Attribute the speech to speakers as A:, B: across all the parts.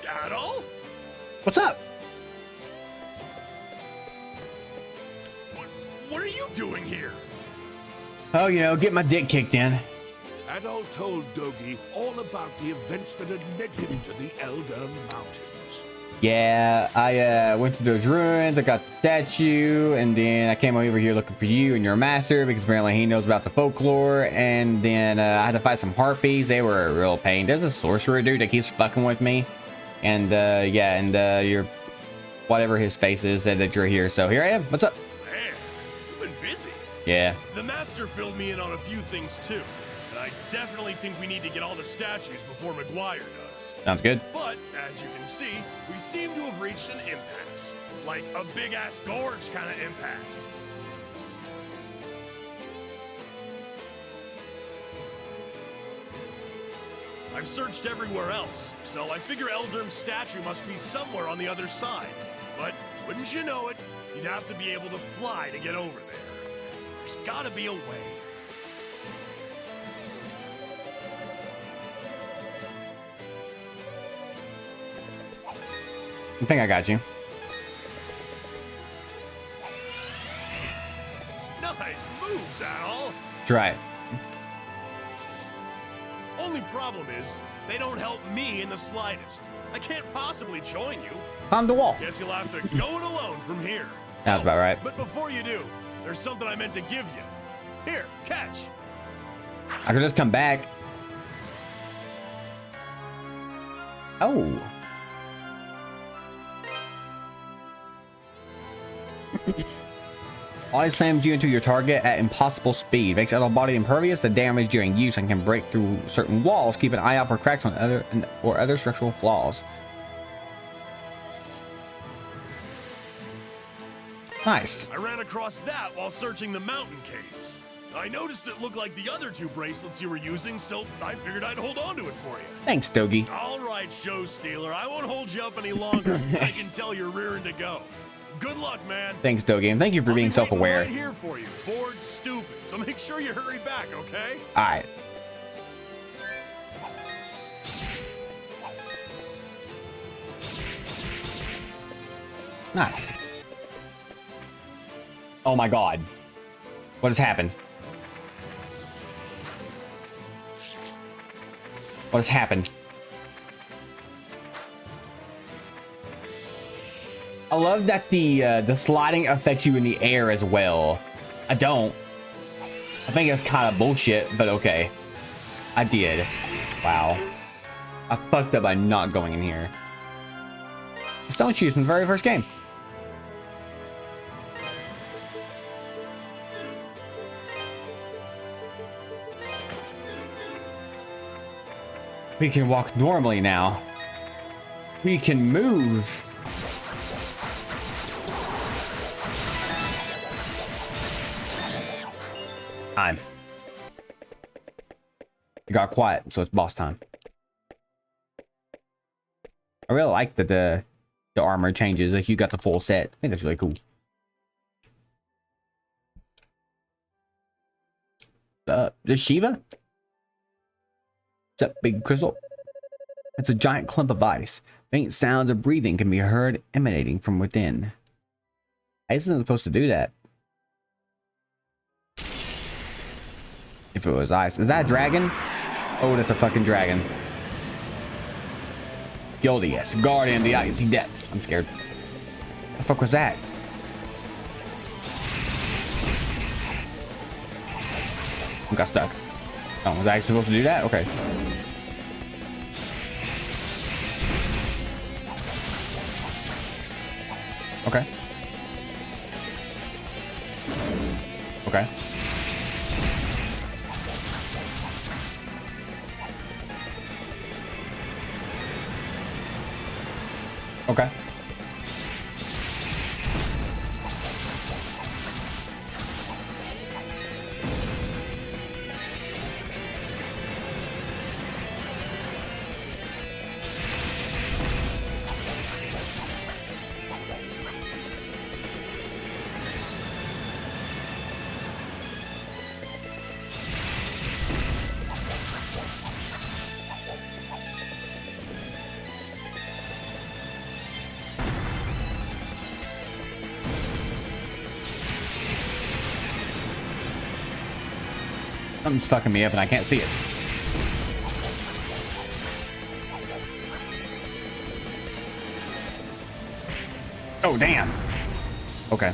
A: Adol?
B: What's up?
A: What are you doing here?
B: Oh, you know, get my dick kicked in.
A: Adol told Dogi all about the events that had led him to the Elder Mountains.
B: Yeah, I went to those ruins, I got the statue, and then I came over here looking for you and your master because apparently he knows about the folklore, and then I had to fight some harpies. They were a real pain. There's a sorcerer dude that keeps fucking with me, and yeah, and your whatever his face is said that you're here, so here I am. What's up?
A: Man, you've been busy.
B: Yeah.
A: The master filled me in on a few things too, and I definitely think we need to get all the statues before McGuire does.
B: Sounds good.
A: But, as you can see, we seem to have reached an impasse. Like a big-ass gorge kind of impasse. I've searched everywhere else, so I figure Eldrim's statue must be somewhere on the other side. But, wouldn't you know it, you'd have to be able to fly to get over there. There's gotta be a way.
B: I think I got you.
A: Nice moves, Adol.
B: That's right.
A: Only problem is, they don't help me in the slightest. I can't possibly join you.
B: Climb the wall.
A: Guess you'll have to go it alone from here.
B: That's about right.
A: But before you do, there's something I meant to give you. Here, catch.
B: I could just come back. Oh. Always slams you into your target at impossible speed. Makes Adol body impervious to damage during use and can break through certain walls. Keep an eye out for cracks on other structural flaws. Nice.
A: I ran across that while searching the mountain caves. I noticed it looked like the other two bracelets you were using, so I figured I'd hold on to it for you.
B: Thanks, Dogi.
A: All right, show stealer. I won't hold you up any longer. I can tell you're rearing to go. Good luck, man.
B: Thanks, Dogi, and thank you for being self-aware.
A: Right here for you. Bored stupid. So make sure you hurry back, okay?
B: All right. Nice. Oh my God. What has happened? What has happened? I love that the sliding affects you in the air as well. I don't. I think it's kind of bullshit, but okay. I did. Wow. I fucked up by not going in here. Stone shoes from the very first game. We can walk normally now. We can move. Time. It got quiet, so it's boss time. I really like that the armor changes. Like you got the full set. I think that's really cool. This Shiva? What's up, big crystal? It's a giant clump of ice. Faint sounds of breathing can be heard emanating from within. Ice isn't supposed to do that. If it was ice. Is that a dragon? Oh, that's a fucking dragon. Gildius, guardian of the icy depths. I'm scared. What the fuck was that? I got stuck. Oh, was I supposed to do that? Okay. Okay. Okay. Okay. Something's fucking me up and I can't see it. Oh, damn. Okay.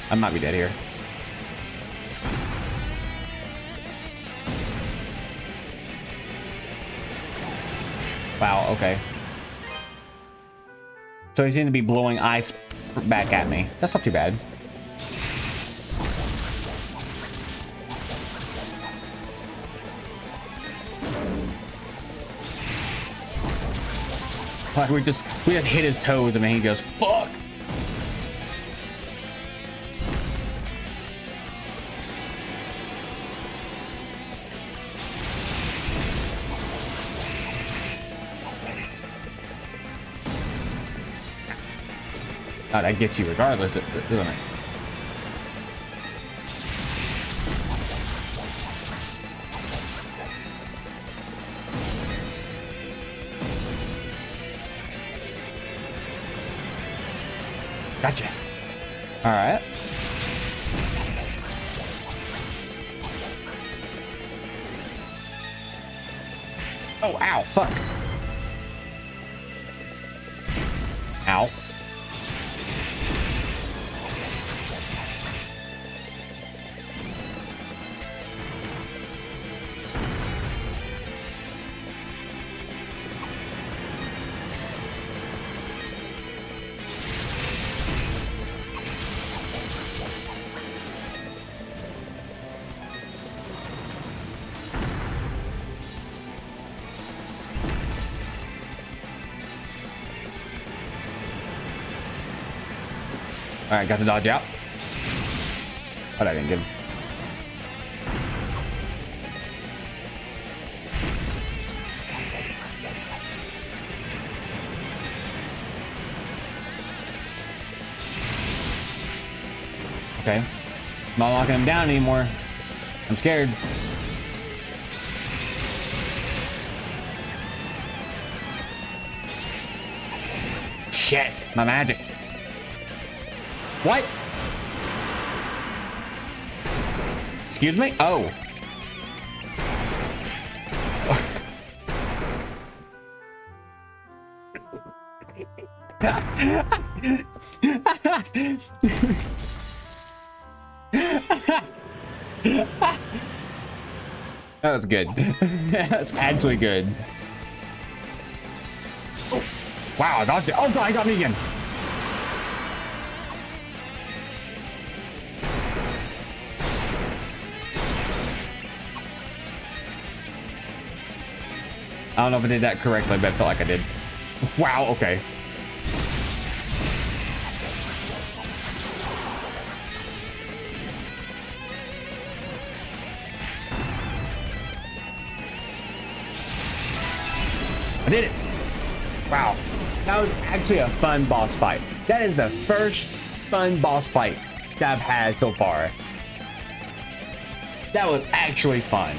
B: I might be dead here. Wow, okay. So he seemed to be blowing ice back at me. That's not too bad. Like we just hit his toes and then he goes, fuck. Oh, that gets you regardless, doesn't it? Gotcha. All right. Oh, ow, fuck. Ow. All right, got the dodge out. But I didn't get him. Okay. I'm not locking him down anymore. I'm scared. Shit, my magic. What? Excuse me? Oh. That was good. That's actually good. Oh, wow, I dodged it. Oh god, he got me again. I don't know if I did that correctly, but I felt like I did. Wow, okay. I did it. Wow. That was actually a fun boss fight. That is the first fun boss fight that I've had so far. That was actually fun.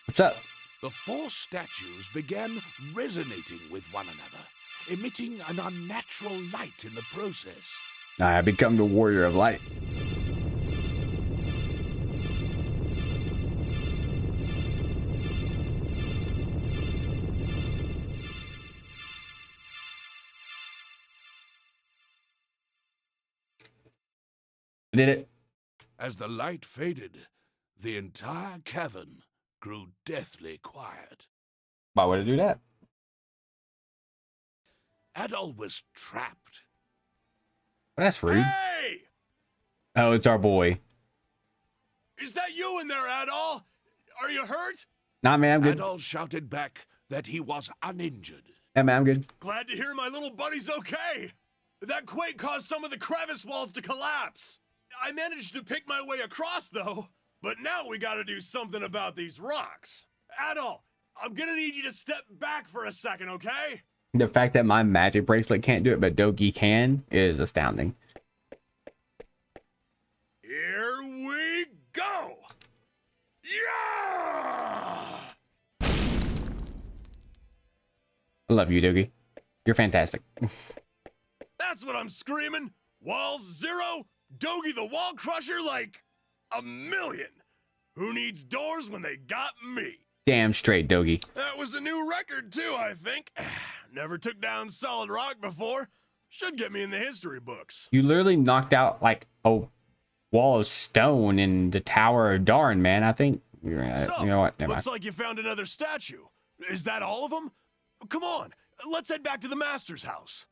B: What's up?
C: The four statues began resonating with one another, emitting an unnatural light in the process.
B: I have become the warrior of light. I did it.
C: As the light faded, the entire cavern grew deathly quiet.
B: Why would I do that?
C: Adol was trapped.
B: That's rude.
A: Hey!
B: Oh, it's our boy.
A: Is that you in there, Adol? Are you hurt?
B: Nah, man, I'm good.
C: Adol shouted back that he was uninjured.
B: Yeah, man, I'm good.
A: Glad to hear my little buddy's okay. That quake caused some of the crevice walls to collapse. I managed to pick my way across, though. But now we gotta do something about these rocks. Adol, I'm gonna need you to step back for a second, okay?
B: The fact that my magic bracelet can't do it, but Dogi can, is astounding.
A: Here we go! Yeah!
B: I love you, Dogi. You're fantastic.
A: That's what I'm screaming. Walls 0, Dogi the Wall Crusher like a million. Who needs doors when they got me?
B: Damn straight, Dogi.
A: That was a new record too, I think. Never took down solid rock before. Should get me in the history books.
B: You literally knocked out like a wall of stone in the Tower of Darn, man. I think you know what? Never
A: Looks
B: mind.
A: like you found another statue. Is that all of them? Come on, let's head back to the master's house.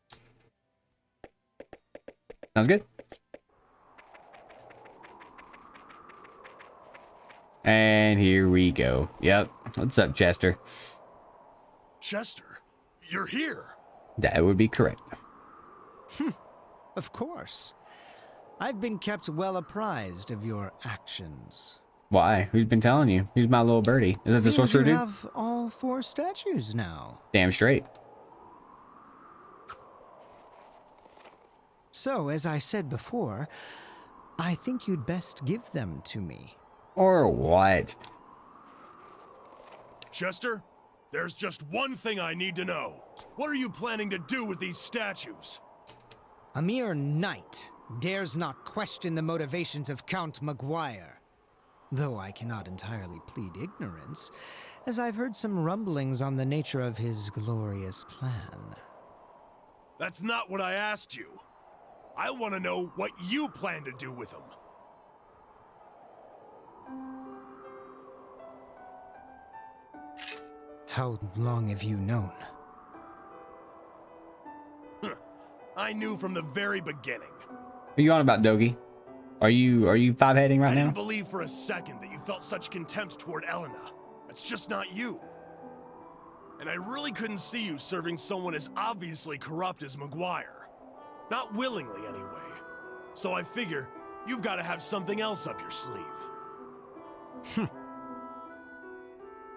B: Sounds good. And here we go. Yep. What's up, Chester?
A: Chester, you're here.
B: That would be correct.
D: Of course. I've been kept well apprised of your actions.
B: Why? Who's been telling you? Who's my little birdie? Is it the
D: Seems
B: sorcerer
D: you
B: dude?
D: have all 4 statues now.
B: Damn straight.
D: So, as I said before, I think you'd best give them to me.
B: Or what?
A: Chester, there's just one thing I need to know. What are you planning to do with these statues?
D: A mere knight dares not question the motivations of Count Maguire. Though I cannot entirely plead ignorance, as I've heard some rumblings on the nature of his glorious plan.
A: That's not what I asked you. I want to know what you plan to do with them.
D: How long have you known?
A: I knew from the very beginning.
B: What are you on about, Dogi? Are you five-heading right
A: I
B: now?
A: didn't believe for a second that you felt such contempt toward Elena. That's just not you. And I really couldn't see you serving someone as obviously corrupt as Maguire. Not willingly, anyway. So I figure you've got to have something else up your sleeve.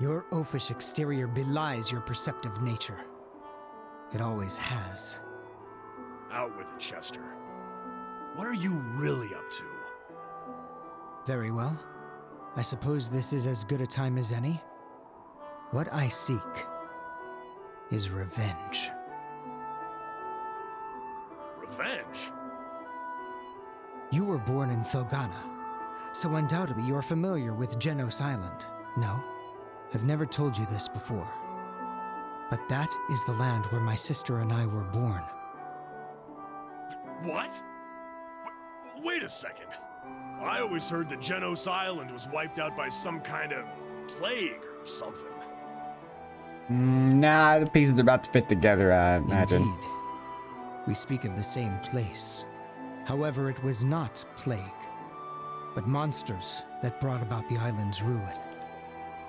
D: Your oafish exterior belies your perceptive nature. It always has.
A: Out with it, Chester. What are you really up to?
D: Very well. I suppose this is as good a time as any. What I seek is revenge.
A: Revenge?
D: You were born in Felgana, so undoubtedly you are familiar with Genos Island. No, I've never told you this before. But that is the land where my sister and I were born.
A: What? Wait a second. I always heard that Genos Island was wiped out by some kind of plague or something.
B: Nah, the pieces are about to fit together, I imagine.
D: Indeed. We speak of the same place. However, it was not plague, but monsters that brought about the island's ruin.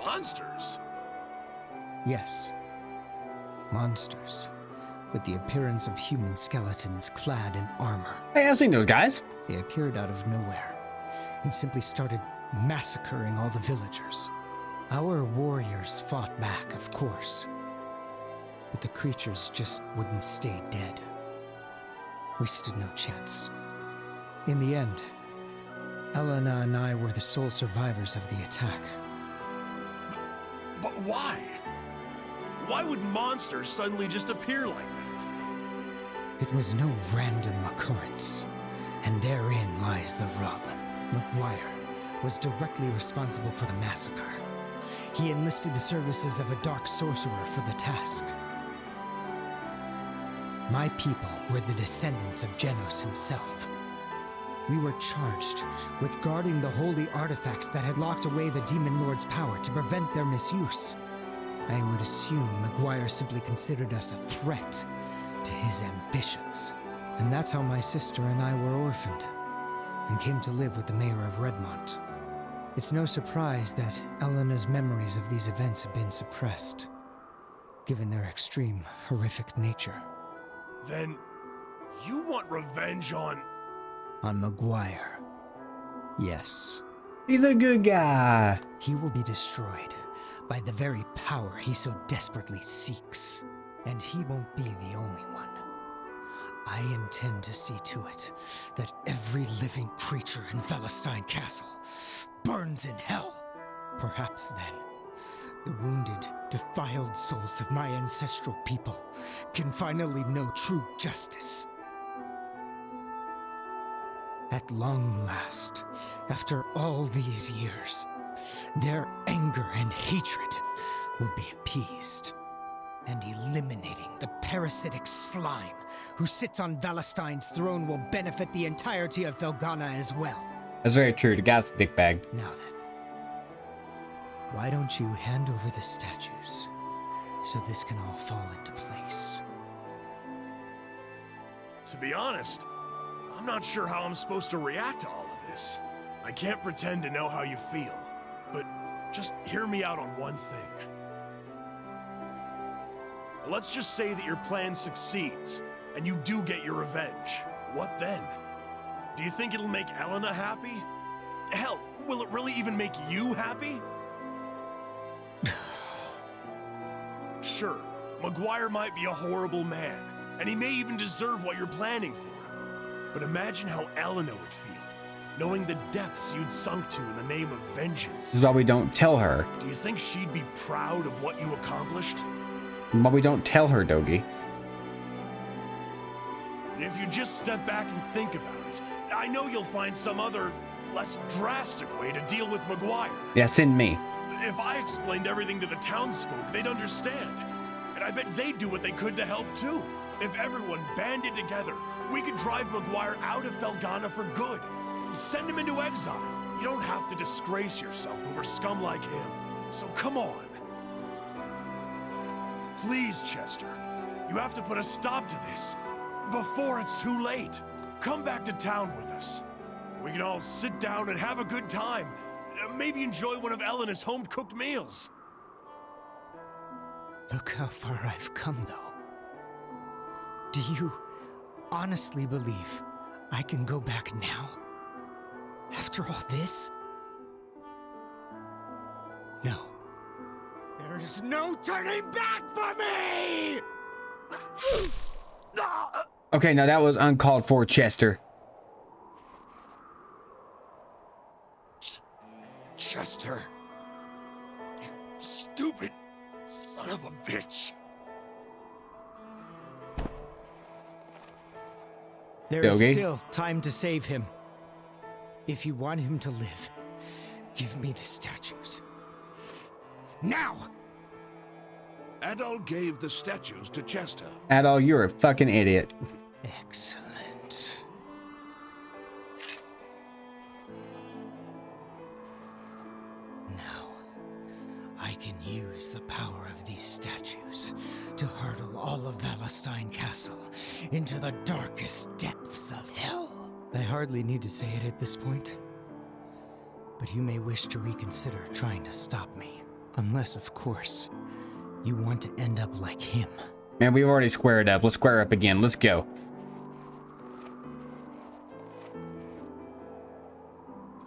A: Monsters?
D: Yes. Monsters. With the appearance of human skeletons clad in armor.
B: Hey, I've seen those guys.
D: They appeared out of nowhere and simply started massacring all the villagers. Our warriors fought back, of course, but the creatures just wouldn't stay dead. We stood no chance. In the end, Elena and I were the sole survivors of the attack.
A: But why? Why would monsters suddenly just appear like that?
D: It was no random occurrence, and therein lies the rub. Maguire was directly responsible for the massacre. He enlisted the services of a dark sorcerer for the task. My people were the descendants of Genos himself. We were charged with guarding the holy artifacts that had locked away the Demon Lord's power to prevent their misuse. I would assume Maguire simply considered us a threat to his ambitions. And that's how my sister and I were orphaned, and came to live with the mayor of Redmont. It's no surprise that Elena's memories of these events have been suppressed, given their extreme, horrific nature.
A: Then, you want revenge on...
D: On Maguire. Yes.
B: He's a good guy.
D: He will be destroyed by the very power he so desperately seeks. And he won't be the only one. I intend to see to it that every living creature in Velestein Castle burns in hell. Perhaps then, the wounded, defiled souls of my ancestral people can finally know true justice. At long last, after all these years, their anger and hatred will be appeased. And eliminating the parasitic slime who sits on Valestein's throne will benefit the entirety of Felghana as well.
B: That's very true. The guy's a dickbag.
D: Now then, why don't you hand over the statues so this can all fall into place?
A: To be honest, I'm not sure how I'm supposed to react to all of this. I can't pretend to know how you feel, but just hear me out on one thing. Let's just say that your plan succeeds, and you do get your revenge. What then? Do you think it'll make Elena happy? Hell, will it really even make you happy? Sure, McGuire might be a horrible man, and he may even deserve what you're planning for him. But imagine how Elena would feel, knowing the depths you'd sunk to in the name of vengeance.
B: This is why we don't tell her.
A: Do you think she'd be proud of what you accomplished?
B: Why we don't tell her, Dogi.
A: If you just step back and think about it, I know you'll find some other, less drastic way to deal with McGuire.
B: Yeah, send me.
A: If I explained everything to the townsfolk, they'd understand. And I bet they'd do what they could to help too. If everyone banded together, we could drive McGuire out of Felghana for good. Send him into exile. You don't have to disgrace yourself over scum like him. So come on. Please, Chester. You have to put a stop to this before it's too late. Come back to town with us. We can all sit down and have a good time. Maybe enjoy one of Elena's home-cooked meals.
D: Look how far I've come, though. Do you honestly believe I can go back now? After all this? No. There is no turning back for me!
B: Okay, now that was uncalled for, Chester.
C: Chester, you stupid son of a bitch.
D: There is
B: Yogi?
D: still time to save him. If you want him to live, give me the statues. Now!
C: Adol gave the statues to Chester.
B: Adol, you're a fucking idiot.
D: Excellent. Now, I can use the power of these statues to hurtle all of Valestein Castle into the darkest depths of hell. I hardly need to say it at this point, but you may wish to reconsider trying to stop me. Unless, of course, you want to end up like him.
B: Man, we've already squared up. Let's square up again. Let's go.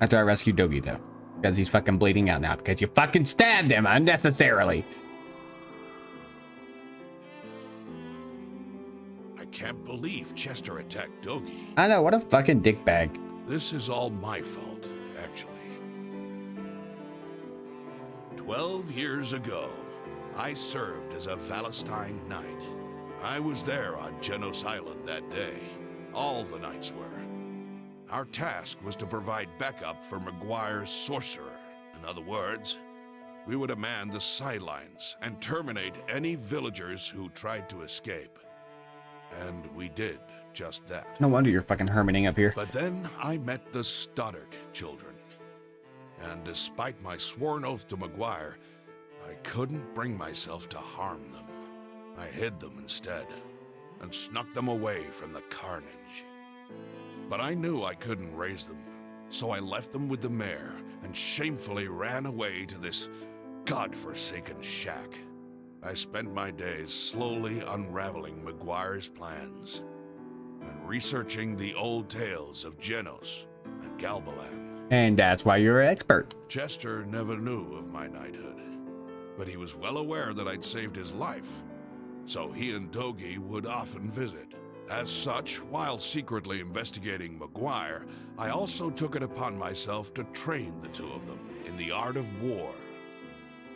B: After I rescue Dogi, though. Because he's fucking bleeding out now. Because you fucking stabbed him unnecessarily.
C: I can't believe Chester attacked Dogi.
B: I know, what a fucking dickbag.
C: This is all my fault, actually. 12 years ago, I served as a Valestein knight. I was there on Genos Island that day. All the knights were. Our task was to provide backup for McGuire's sorcerer. In other words, we would man the sidelines and terminate any villagers who tried to escape. And we did just that.
B: No wonder you're fucking hermiting up here.
C: But then I met the Stoddard children. And despite my sworn oath to McGuire, I couldn't bring myself to harm them. I hid them instead, and snuck them away from the carnage. But I knew I couldn't raise them, so I left them with the mayor and shamefully ran away to this godforsaken shack. I spent my days slowly unraveling McGuire's plans and researching the old tales of Genos and Galbalan.
B: And that's why you're an expert.
C: Chester never knew of my knighthood, but he was well aware that I'd saved his life, so he and Dogi would often visit. As such, while secretly investigating Maguire, I also took it upon myself to train the two of them in the art of war.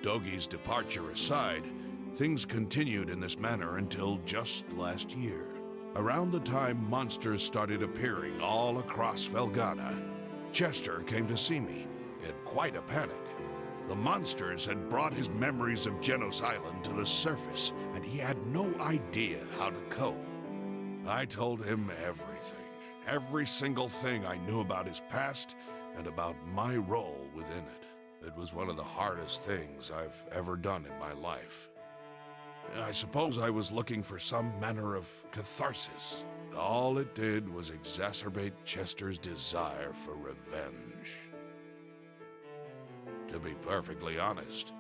C: Dogi's departure aside, things continued in this manner until just last year. Around the time monsters started appearing all across Felghana, Chester came to see me in quite a panic. The monsters had brought his memories of Genos Island to the surface, and he had no idea how to cope. I told him everything, every single thing I knew about his past and about my role within it. It was one of the hardest things I've ever done in my life. I suppose I was looking for some manner of catharsis. All it did was exacerbate Chester's desire for revenge. To be perfectly honest,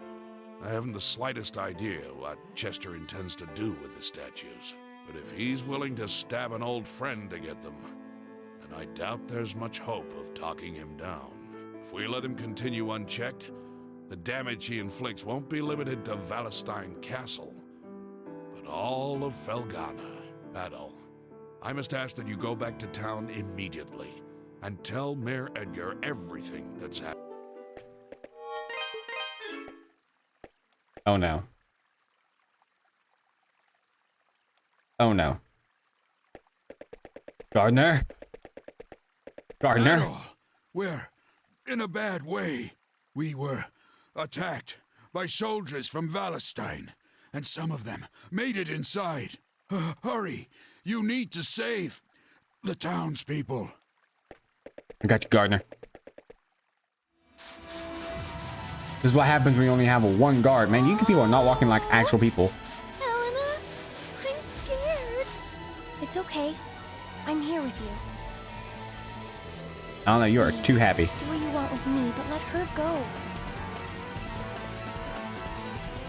C: I haven't the slightest idea what Chester intends to do with the statues. But if he's willing to stab an old friend to get them, then I doubt there's much hope of talking him down. If we let him continue unchecked, the damage he inflicts won't be limited to Valestein Castle, but all of Felghana. Adol, I must ask that you go back to town immediately and tell Mayor Edgar everything that's happened.
B: Oh no. Oh no. Gardner? Gardner?
E: Adol, we're in a bad way. We were attacked by soldiers from Valestein, and some of them made it inside. Hurry, you need to save the townspeople.
B: I got you, Gardner. This is what happens when you only have one guard, man. You people are not walking like actual people.
F: Helena, I'm scared. It's okay. I'm here with you.
B: I don't know, you are
F: Please,
B: too happy.
F: Do what you want with me, but let her go.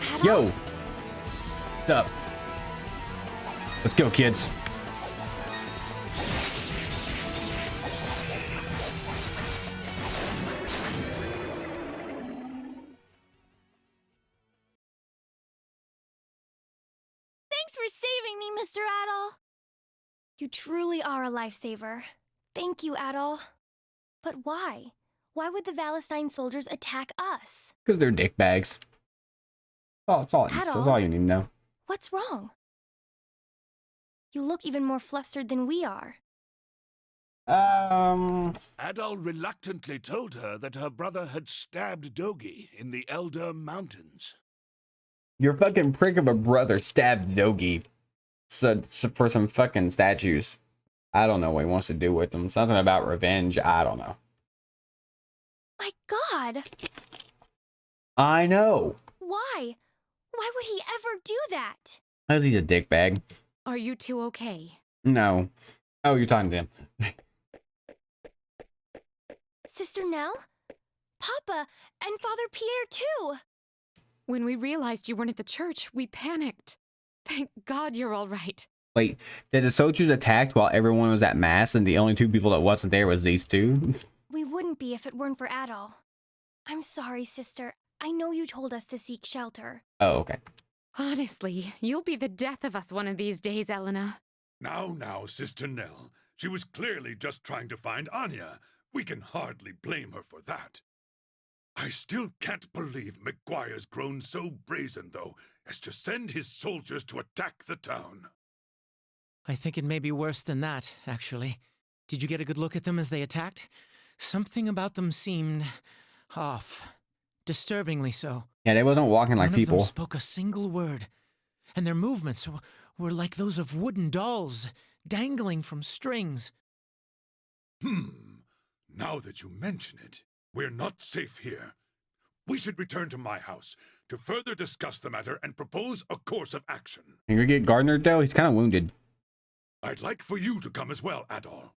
F: Adol?
B: Yo! What's up? Let's go, kids.
F: Thanks for saving me, Mr. Adol. You truly are a lifesaver. Thank you, Adol. But why? Why would the Valestein soldiers attack us?
B: Because they're dickbags. That's all you need to know.
F: What's wrong? You look even more flustered than we are.
C: Adol reluctantly told her that her brother had stabbed Dogi in the Elder Mountains.
B: Your fucking prick of a brother stabbed Dogi for some fucking statues. I don't know what he wants to do with them. Something about revenge. I don't know.
F: My God!
B: I know.
F: Why? Why would he ever do that?
B: Because he's a dickbag.
G: Are you two okay?
B: No. Oh, you're talking to him.
F: Sister Nell? Papa and Father Pierre, too!
G: When we realized you weren't at the church, we panicked. Thank God you're all right.
B: Wait, did the soldiers attack while everyone was at mass and the only two people that wasn't there was these two?
F: We wouldn't be if it weren't for Adol. I'm sorry, sister. I know you told us to seek shelter.
B: Oh, okay.
G: Honestly, you'll be the death of us one of these days, Elena.
H: Now, Sister Nell. She was clearly just trying to find Anya. We can hardly blame her for that. I still can't believe Maguire's grown so brazen, though, as to send his soldiers to attack the town.
D: I think it may be worse than that, actually. Did you get a good look at them as they attacked? Something about them seemed off. Disturbingly so.
B: Yeah, they wasn't walking like
D: None
B: people.
D: of them spoke a single word, and their movements were like those of wooden dolls, dangling from strings.
H: Now that you mention it, we're not safe here. We should return to my house to further discuss the matter and propose a course of action.
B: You gonna get Gardner, though? He's kind of wounded.
H: I'd like for you to come as well, Adol.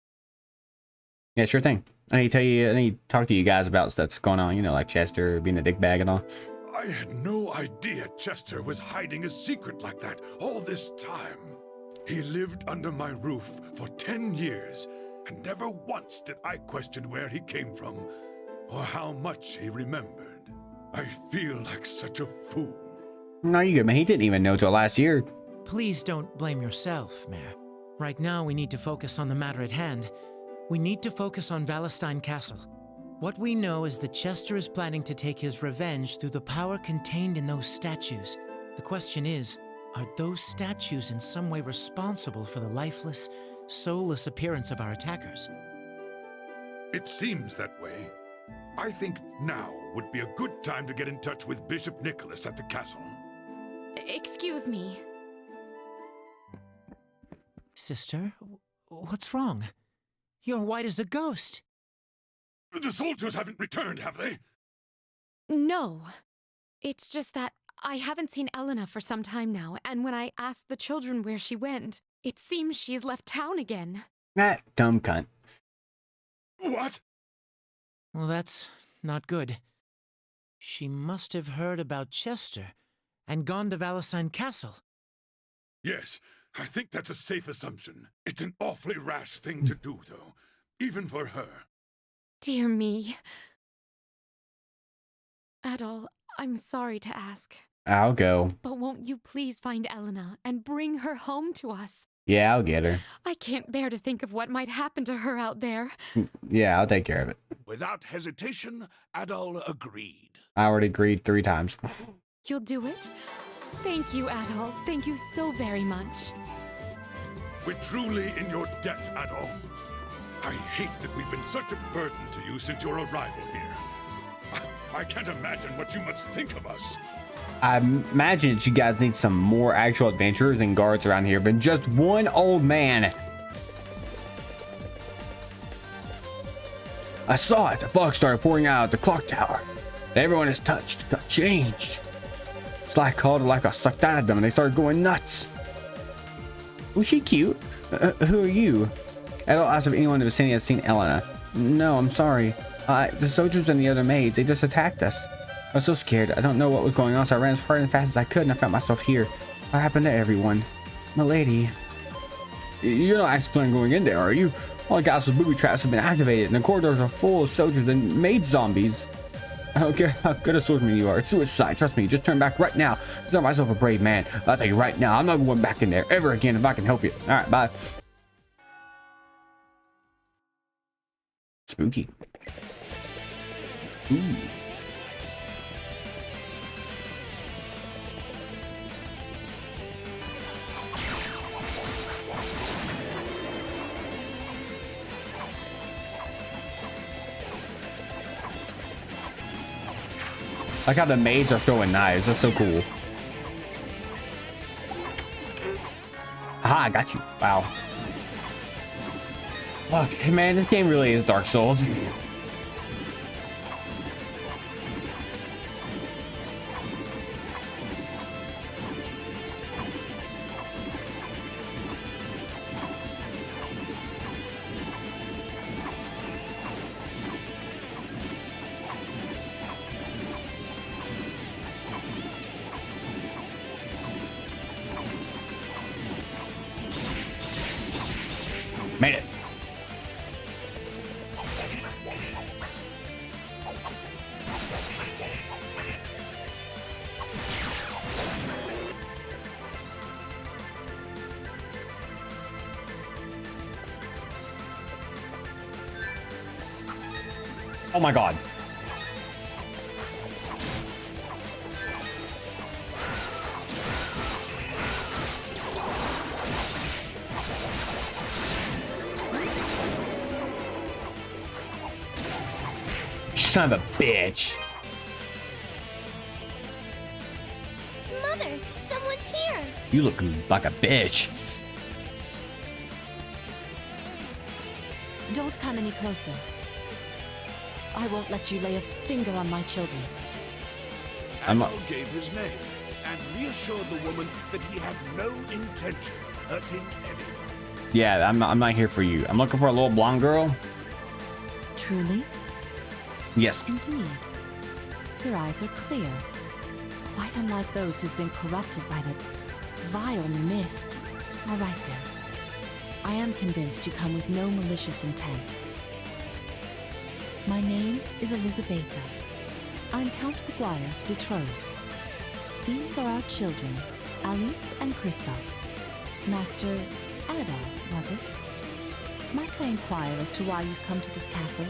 B: Yeah, sure thing. I need to talk to you guys about stuff that's going on, you know, like Chester being a dickbag and all.
H: I had no idea Chester was hiding a secret like that all this time. He lived under my roof for 10 years, and never once did I question where he came from or how much he remembered. I feel like such a fool.
B: No, you good, man. He didn't even know till last year.
I: Please don't blame yourself, Mayor. Right now, we need to focus on the matter at hand. We need to focus on Valestein Castle. What we know is that Chester is planning to take his revenge through the power contained in those statues. The question is, are those statues in some way responsible for the lifeless, soulless appearance of our attackers?
H: It seems that way. I think now would be a good time to get in touch with Bishop Nicholas at the castle.
G: Excuse me.
I: Sister, what's wrong? You're white as a ghost.
H: The soldiers haven't returned, have they?
G: No. It's just that I haven't seen Elena for some time now, and when I asked the children where she went, it seems she's left town again.
B: That dumb cunt.
H: What?
I: Well, that's not good. She must have heard about Chester and gone to Valestein Castle.
H: Yes, I think that's a safe assumption. It's an awfully rash thing to do, though, even for her.
G: Dear me. Adol, I'm sorry to ask.
B: I'll go.
G: But won't you please find Elena and bring her home to us?
B: Yeah, I'll get her.
G: I can't bear to think of what might happen to her out there.
B: Yeah, I'll take care of it.
C: Without hesitation, Adol agreed.
B: I already agreed 3 times.
G: You'll do it? Thank you, Adol. Thank you so very much.
H: We're truly in your debt, Adol. I hate that we've been such a burden to you since your arrival here. I can't imagine what you must think of us.
B: I imagine that you guys need some more actual adventurers and guards around here, but just one old man. I saw it. The fog started pouring out of the clock tower. Everyone is touched, got changed. It's like I sucked out of them and they started going nuts. Was she cute? Who are you? I don't ask if anyone in the vicinity has seen Elena. No, I'm sorry. The soldiers and the other maids, they just attacked us. I was so scared. I don't know what was going on, so I ran as hard and fast as I could, and I found myself here. What happened to everyone? My lady. You're not actually planning on going in there, are you? All the castle's booby traps have been activated, and the corridors are full of soldiers and maid zombies. I don't care how good a swordsman you are. It's suicide. Trust me. Just turn back right now. Consider myself a brave man. I'll tell you right now. I'm not going back in there ever again if I can help you. All right, bye. Spooky. Ooh. I like how the maids are throwing knives. That's so cool. Aha, I got you. Wow. Look, man, this game really is Dark Souls. Made it. Oh my God. Son of a bitch.
F: Mother, someone's here.
B: You look like a bitch.
J: Don't come any closer. I won't let you lay a finger on my children.
C: Adol gave his name and reassured the woman that he had no intention of hurting anyone.
B: Yeah, I'm not here for you. I'm looking for a little blonde girl.
J: Truly?
B: Yes.
J: Indeed. Your eyes are clear. Quite unlike those who've been corrupted by the vile mist. All right then. I am convinced you come with no malicious intent. My name is Elizabetha. I'm Count Maguire's betrothed. These are our children, Alice and Kristoff. Master Adol, was it? Might I inquire as to why you've come to this castle,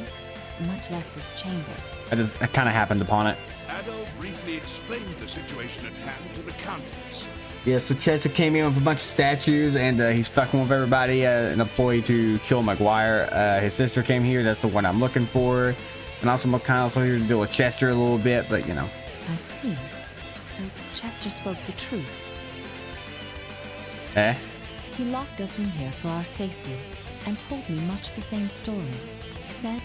J: much less this chamber?
B: I kind of happened upon it.
C: Adol briefly explained the situation at hand to the Countess.
B: Yeah, so Chester came in with a bunch of statues, and he's fucking with everybody, an employee to kill Maguire. His sister came here, that's the one I'm looking for. And also McConnell's here to deal with Chester a little bit, but you know.
J: I see. So Chester spoke the truth.
B: Eh?
J: He locked us in here for our safety and told me much the same story. He said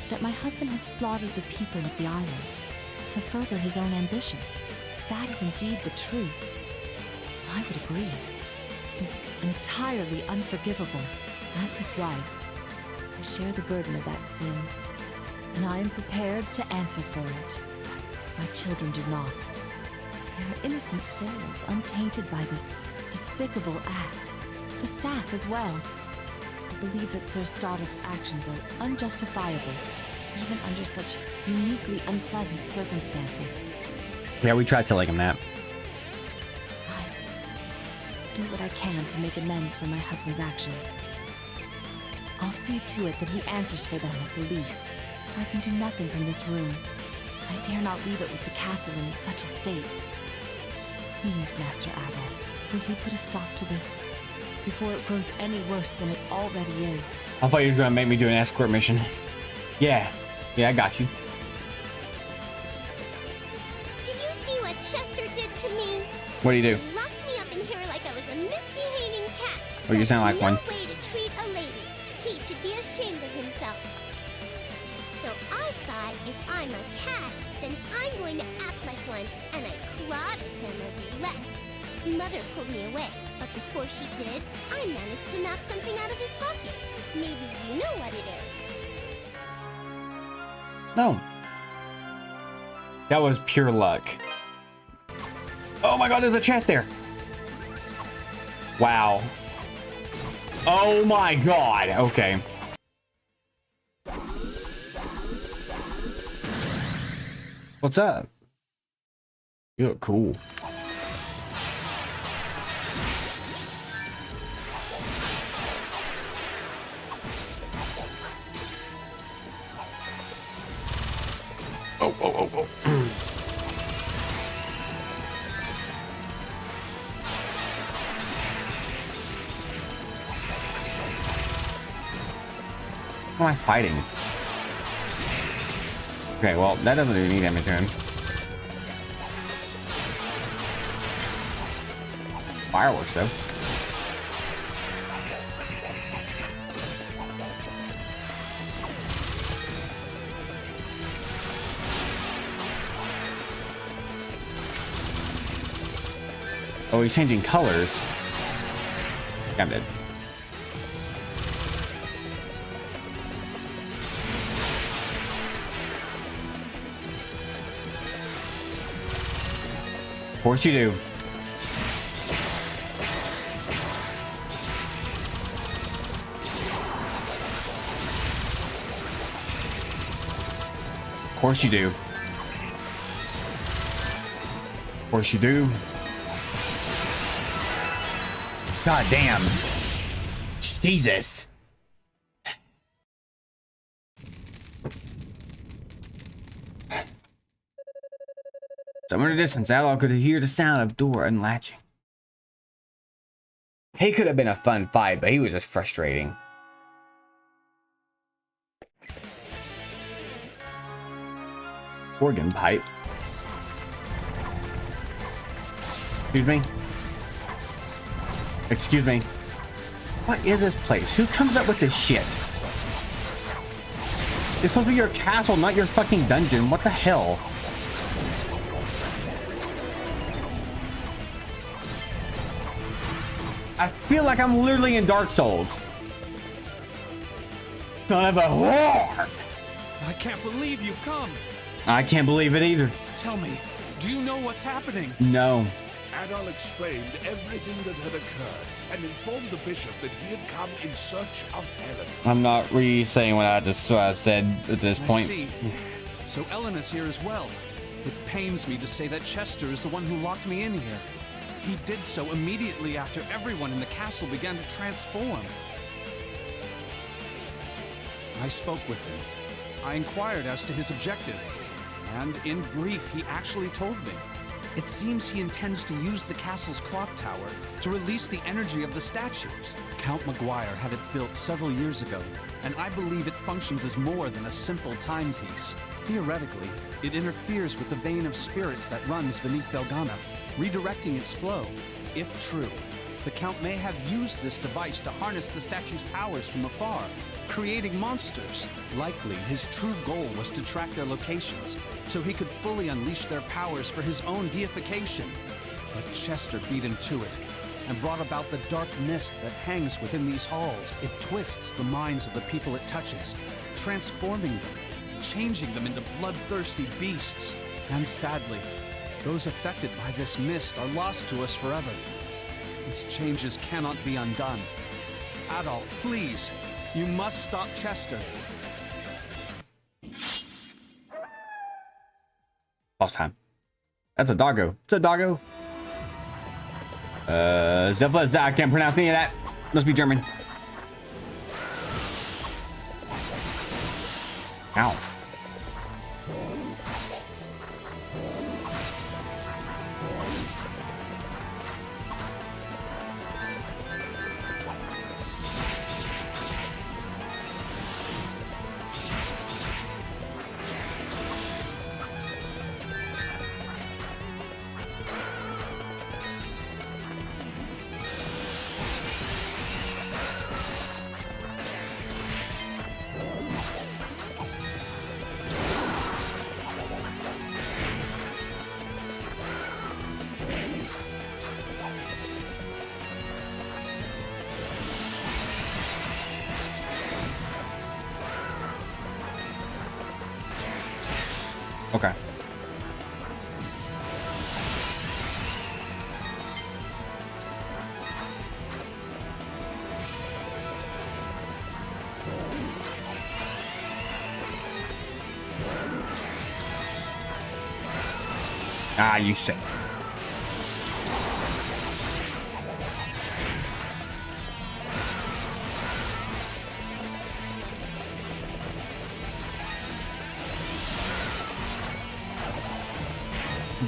J: that my husband had slaughtered the people of the island to further his own ambitions. If that is indeed the truth, I would agree. It is entirely unforgivable. As his wife, I share the burden of that sin, and I am prepared to answer for it. My children do not. They are innocent souls, untainted by this despicable act. The staff as well. I believe that Sir Stoddard's actions are unjustifiable, even under such uniquely unpleasant circumstances.
B: Yeah, we tried telling him that.
J: I do what I can to make amends for my husband's actions. I'll see to it that he answers for them at the least. I can do nothing from this room. I dare not leave it with the castle in such a state. Please, Master Adol, will you put a stop to this before it grows any worse than it already is?
B: I thought you were gonna make me do an escort mission. Yeah, I got you.
F: Do you see what Chester did to me?
B: What do you do?
F: He locked me up in here like I was a misbehaving cat.
B: Oh, you sound like
F: That's
B: one.
F: No way to treat a lady. He should be ashamed of himself. So I thought if I'm a cat, then I'm going to act like one, and I clawed at him as he left. Mother pulled me away, but before she did, I managed to knock something out of his pocket. Maybe you know what it is.
B: No. That was pure luck. Oh my god, there's a chest there. Wow. Oh my god. Okay. What's up? You look cool. Oh. Who am I fighting? Okay, well, that doesn't do any damage to him. Fireworks, though. Oh, he's changing colors. Yeah, I'm dead. Of course you do. Of course you do. Of course you do. God damn. Jesus. Somewhere in the distance, Adol could hear the sound of door unlatching. He could have been a fun fight, but he was just frustrating. Organ pipe. Excuse me? Excuse me? What is this place? Who comes up with this shit? It's supposed to be your castle, not your fucking dungeon. What the hell? I feel like I'm literally in Dark Souls. Son of a whore!
K: I can't believe you've come.
B: I can't believe it either.
K: Tell me, do you know what's happening?
B: No.
C: Adol explained everything that had occurred and informed the bishop that he had come in search of Eleanor.
B: I'm not re-saying what I just said at this point.
K: I see. So Eleanor's here as well. It pains me to say that Chester is the one who locked me in here. He did so immediately after everyone in the castle began to transform. I spoke with him. I inquired as to his objective, and in brief, he actually told me. It seems he intends to use the castle's clock tower to release the energy of the statues. Count Maguire had it built several years ago, and I believe it functions as more than a simple timepiece. Theoretically, it interferes with the vein of spirits that runs beneath Velgana, redirecting its flow. If true, the Count may have used this device to harness the statue's powers from afar, creating monsters. Likely, his true goal was to track their locations, so he could fully unleash their powers for his own deification. But Chester beat him to it, and brought about the dark mist that hangs within these halls. It twists the minds of the people it touches, transforming them, changing them into bloodthirsty beasts. And sadly, those affected by this mist are lost to us forever. Its changes cannot be undone. Adol, please, you must stop Chester.
B: Lost time. That's a doggo. It's a doggo. Zephyr, I can't pronounce any of that. Must be German. Ow. Okay. Ah, you sick.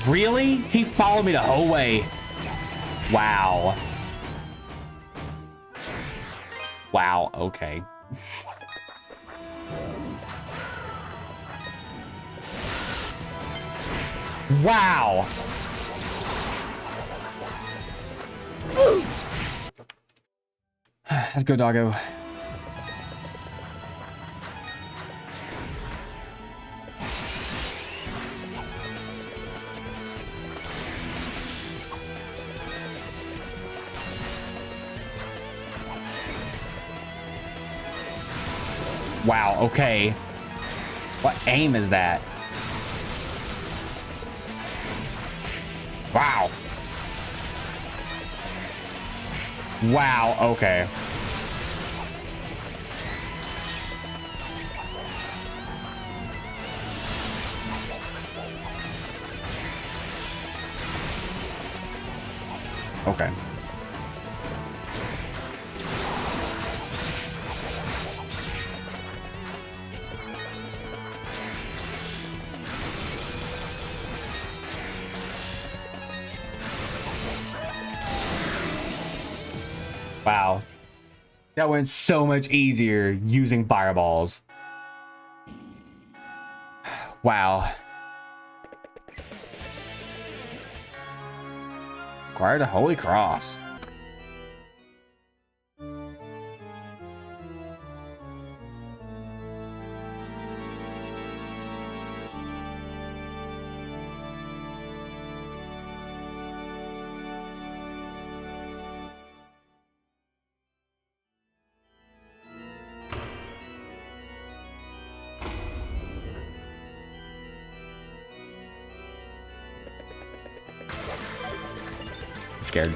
B: Really? He followed me the whole way. Wow. Wow, okay. Wow. Let's go, doggo. Wow, okay. What aim is that? Wow. Wow, okay. Okay. Wow. That went so much easier using fireballs. Wow. Acquire the Holy Cross. Scared.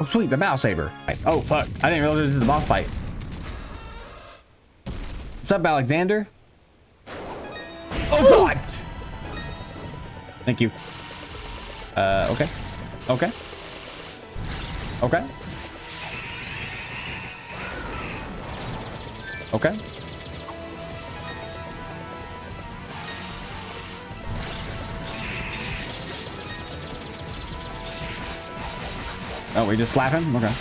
B: Oh, sweet, the Battle Saber. Oh, fuck. I didn't realize this was the boss fight. What's up, Alexander? Oh, God! Thank you. Okay. Okay. Okay. Okay. Oh, we just slap him? Okay.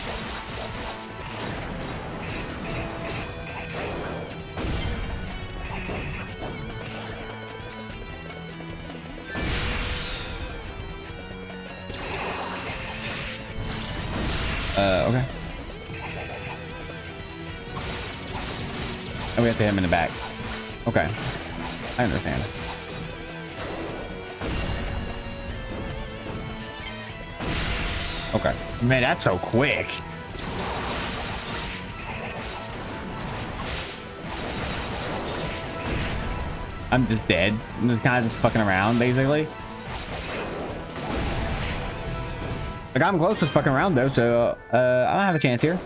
B: Okay. And we have to hit him in the back. Okay. I understand. Okay. Man, that's so quick. I'm just dead. I'm just kind of just fucking around, basically. Like, I'm close to fucking around, though, so I don't have a chance here.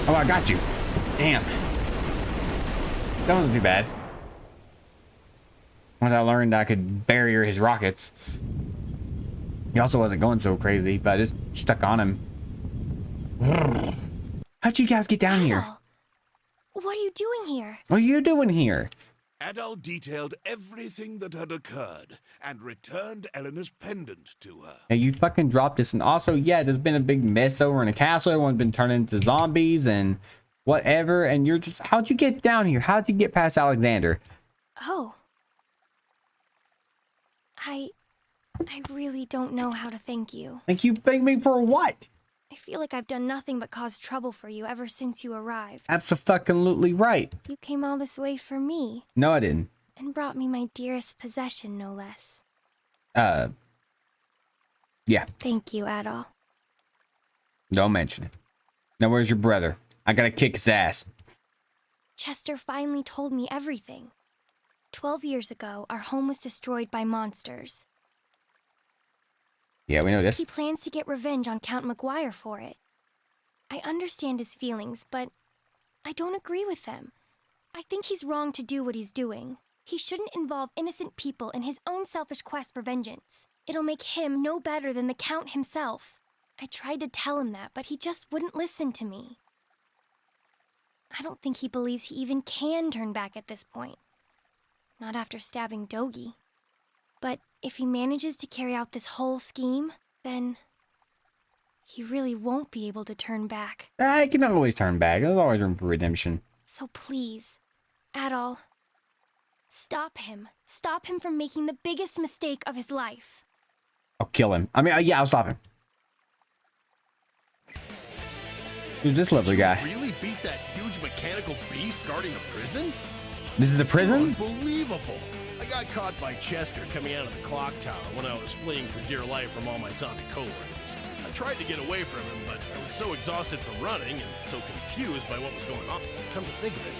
B: Oh, I got you. Damn. That wasn't too bad. Once I learned I could barrier his rockets. He also wasn't going so crazy, but I just stuck on him. How'd you guys get down here?
F: What are you doing here?
B: What are you doing here?
C: Adol detailed everything that had occurred and returned Eleanor's pendant to her.
B: And you fucking dropped this. And also, yeah, there's been a big mess over in the castle. Everyone's been turned into zombies and whatever. And you're just, how'd you get down here? How'd you get past Alexander?
F: Oh. I really don't know how to thank you.
B: Thank you. Thank me for what?
F: I feel like I've done nothing but cause trouble for you ever since you arrived.
B: Absolutely right.
F: You came all this way for me.
B: No, I didn't.
F: And brought me my dearest possession, no less.
B: Yeah.
F: Thank you, Adol.
B: Don't mention it. Now, where's your brother? I gotta kick his ass.
F: Chester finally told me everything. 12 years ago, our home was destroyed by monsters.
B: Yeah, we know this.
F: He plans to get revenge on Count Maguire for it. I understand his feelings, but I don't agree with them. I think he's wrong to do what he's doing. He shouldn't involve innocent people in his own selfish quest for vengeance. It'll make him no better than the Count himself. I tried to tell him that, but he just wouldn't listen to me. I don't think he believes he even can turn back at this point. Not after stabbing Dogi. But if he manages to carry out this whole scheme, then he really won't be able to turn back.
B: I can always turn back. There's always room for redemption.
F: So please, Adol, stop him. Stop him from making the biggest mistake of his life.
B: I'll kill him. I mean, yeah, I'll stop him. Who's this lovely guy?
A: Really beat that huge mechanical beast guarding a prison?
B: This is a prison?
A: Unbelievable. I got caught by Chester coming out of the clock tower when I was fleeing for dear life from all my zombie coworkers. I tried to get away from him, but I was so exhausted from running and so confused by what was going on. Come to think of it,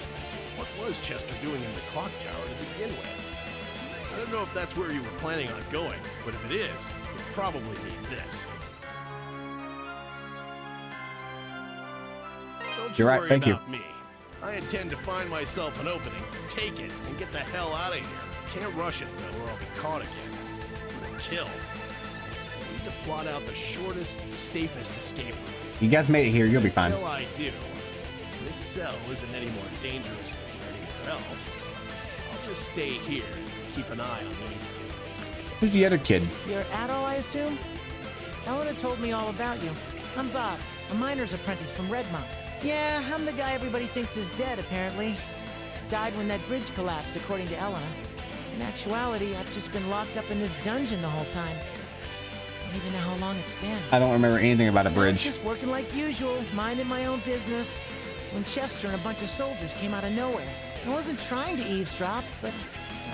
A: what was Chester doing in the clock tower to begin with? I don't know if that's where you were planning on going, but if it is, you'll probably need this. Don't you worry about me. I intend to find myself an opening, take it, and get the hell out of here. Can't rush it, though, or I'll be caught again. Or killed. I need to plot out the shortest, safest escape route.
B: You guys made it here. You'll be fine.
A: Until I do, this cell isn't any more dangerous than anywhere else. I'll just stay here and keep an eye on these two.
B: Who's the other kid?
I: You're Adol, I assume? Elena told me all about you. I'm Bob, a miner's apprentice from Redmont. Yeah, I'm the guy everybody thinks is dead, apparently. Died when that bridge collapsed, according to Elena. In actuality, I've just been locked up in this dungeon the whole time. I don't even know how long it's been.
B: I don't remember anything about a bridge.
I: Just working like usual, minding my own business, when Chester and a bunch of soldiers came out of nowhere. I wasn't trying to eavesdrop, but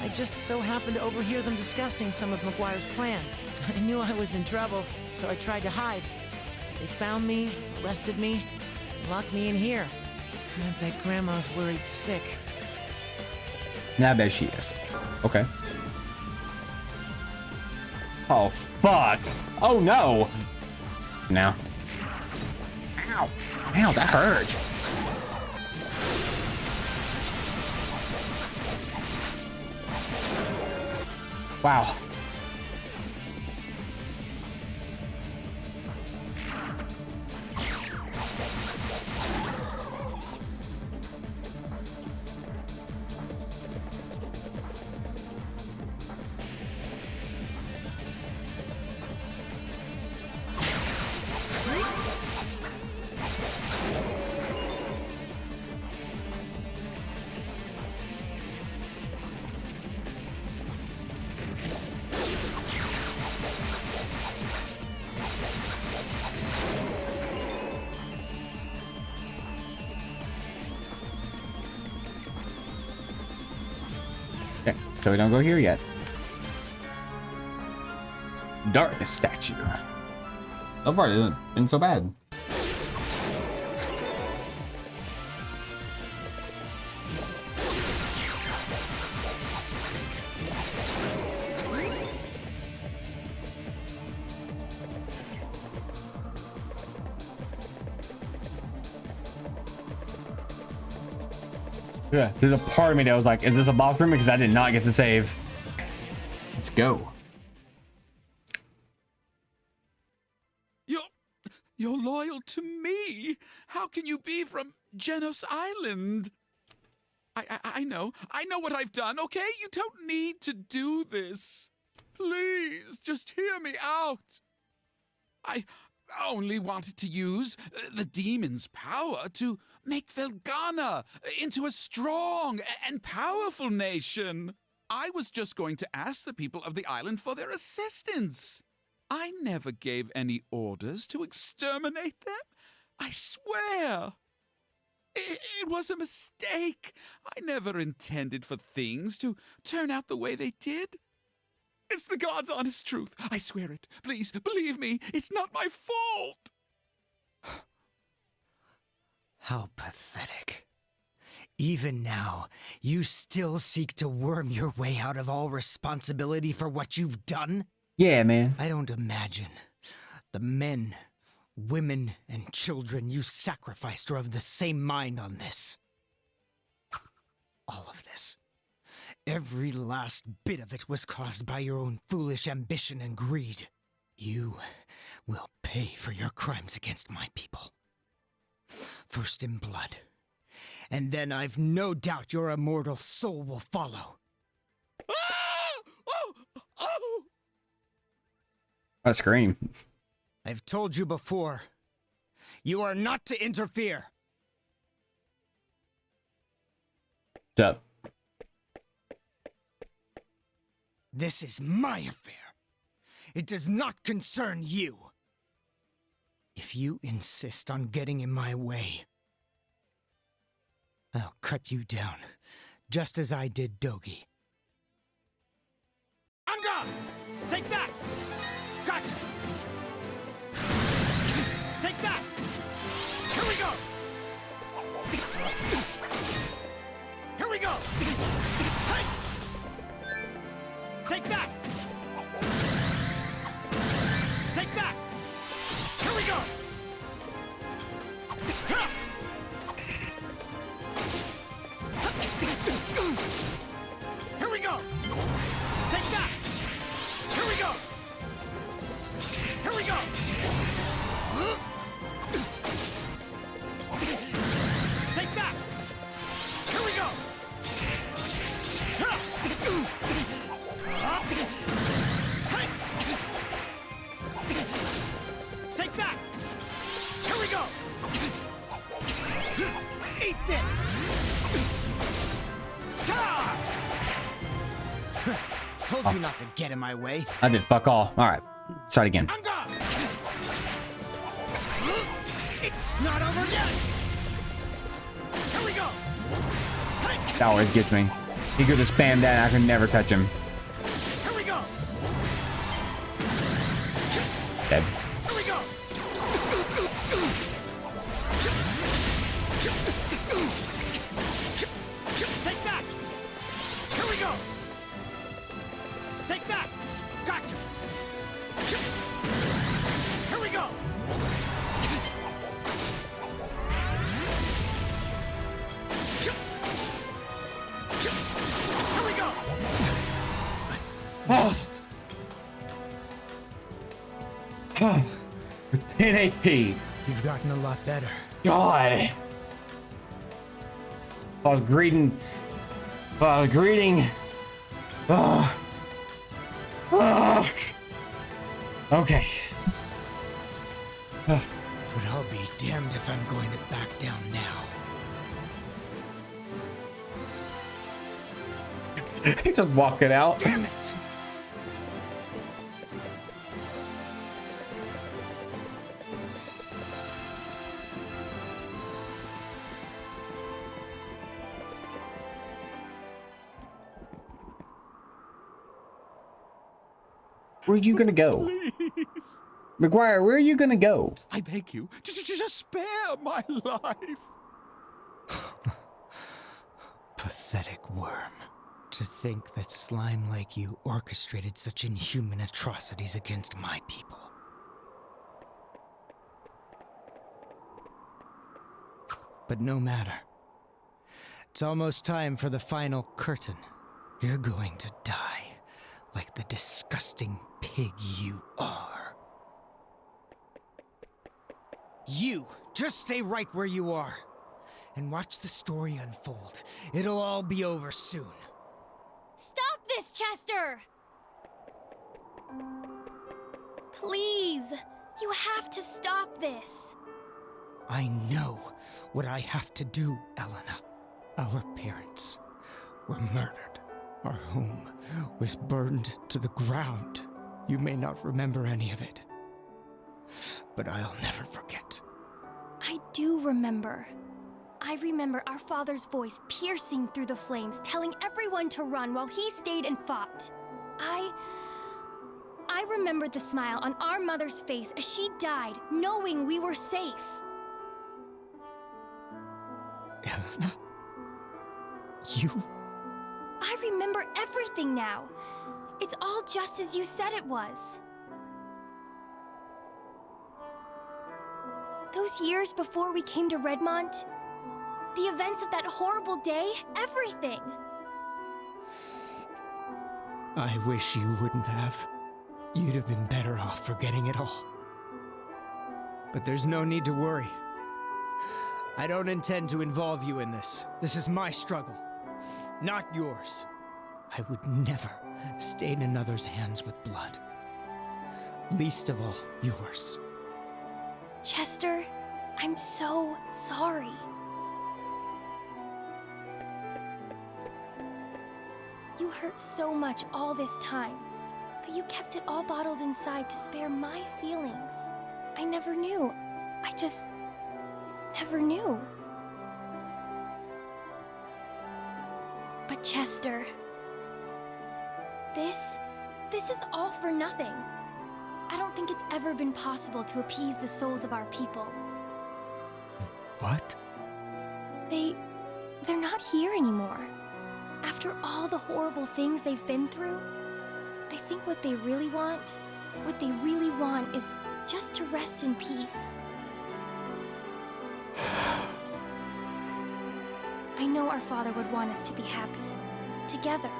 I: I just so happened to overhear them discussing some of Maguire's plans. I knew I was in trouble, so I tried to hide. They found me, arrested me, and locked me in here. I bet Grandma's worried sick.
B: Nah, I bet she is. Okay. Oh, fuck. Oh, no. Now. Ow. Ow, that hurt. Wow. Okay, so we don't go here yet. Darkness statue. So far, it hasn't been so bad. Yeah, there's a part of me that was like, is this a boss room? Because I did not get to save. Let's go.
E: You're loyal to me. How can you be from Genos Island? I know what I've done, okay? You don't need to do this. Please, just hear me out. I only wanted to use the demon's power to make Velgana into a strong and powerful nation. I was just going to ask the people of the island for their assistance. I never gave any orders to exterminate them. I swear. It was a mistake. I never intended for things to turn out the way they did. It's the God's honest truth. I swear it. Please, believe me. It's not my fault.
D: How pathetic. Even now, you still seek to worm your way out of all responsibility for what you've done?
B: Yeah, man.
D: I don't imagine the men, women, and children you sacrificed are of the same mind on this. All of this. Every last bit of it was caused by your own foolish ambition and greed. You will pay for your crimes against my people. First in blood. And then I've no doubt your immortal soul will follow.
B: I scream.
D: I've told you before. You are not to interfere.
B: What's up?
D: This is my affair. It does not concern you. If you insist on getting in my way, I'll cut you down, just as I did Dogi. Anga! Take that! Gotcha! Take that! Here we go! Here we go! Hey! Take that! Take that! Here we go! Here we go! Take that! Here we go! Here we go! Take that! Here we go! Take that! Here we go! Eat this! Told you not to get in my way.
B: I did fuck all. All right, start again.
D: It's not over yet! Here we go!
B: That always gets me. He could have spammed that and I could never touch him.
D: Here we go!
B: Dead.
D: Here we go! lost.
B: 10 HP.
D: You've gotten a lot better.
B: God. I was greeting. Okay.
D: But I'll be damned if I'm going to back down now.
B: He's just walking out.
D: Damn it!
B: Where are you gonna go?
C: Please,
B: McGuire, where are you gonna go?
C: I beg you, just spare my life.
D: Pathetic worm. To think that slime like you orchestrated such inhuman atrocities against my people. But no matter. It's almost time for the final curtain. You're going to die like the disgusting pig you are. You, just stay right where you are and watch the story unfold. It'll all be over soon.
F: Stop this, Chester! Please, you have to stop this.
D: I know what I have to do, Elena. Our parents were murdered. Our home was burned to the ground. You may not remember any of it, but I'll never forget.
F: I do remember. I remember our father's voice piercing through the flames, telling everyone to run while he stayed and fought. I remember the smile on our mother's face as she died, knowing we were safe.
D: Elena? You?
F: I remember everything now. It's all just as you said it was. Those years before we came to Redmont, the events of that horrible day, everything.
D: I wish you wouldn't have. You'd have been better off forgetting it all. But there's no need to worry. I don't intend to involve you in this. This is my struggle, not yours. I would never stain another's hands with blood. Least of all, yours.
F: Chester, I'm so sorry. You hurt so much all this time, but you kept it all bottled inside to spare my feelings. I never knew. I just never knew. But Chester, this is all for nothing. I don't think it's ever been possible to appease the souls of our people.
D: What?
F: They're not here anymore. After all the horrible things they've been through, I think what they really want is just to rest in peace. I know our father would want us to be happy, together.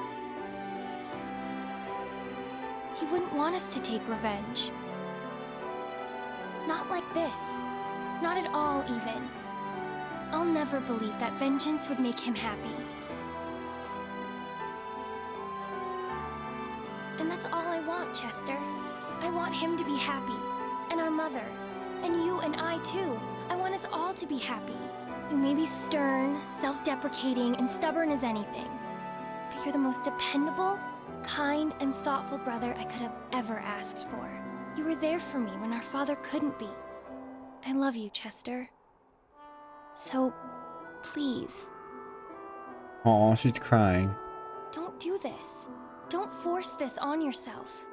F: He wouldn't want us to take revenge. Not like this. Not at all, even. I'll never believe that vengeance would make him happy. And that's all I want, Chester. I want him to be happy, and our mother, and you and I too. I want us all to be happy. You may be stern, self-deprecating, and stubborn as anything, but you're the most dependable, kind, and thoughtful brother I could have ever asked for. You were there for me when our father couldn't be. I love you, Chester. So, please.
B: Aw, she's crying.
F: Don't do this. Don't force this on yourself.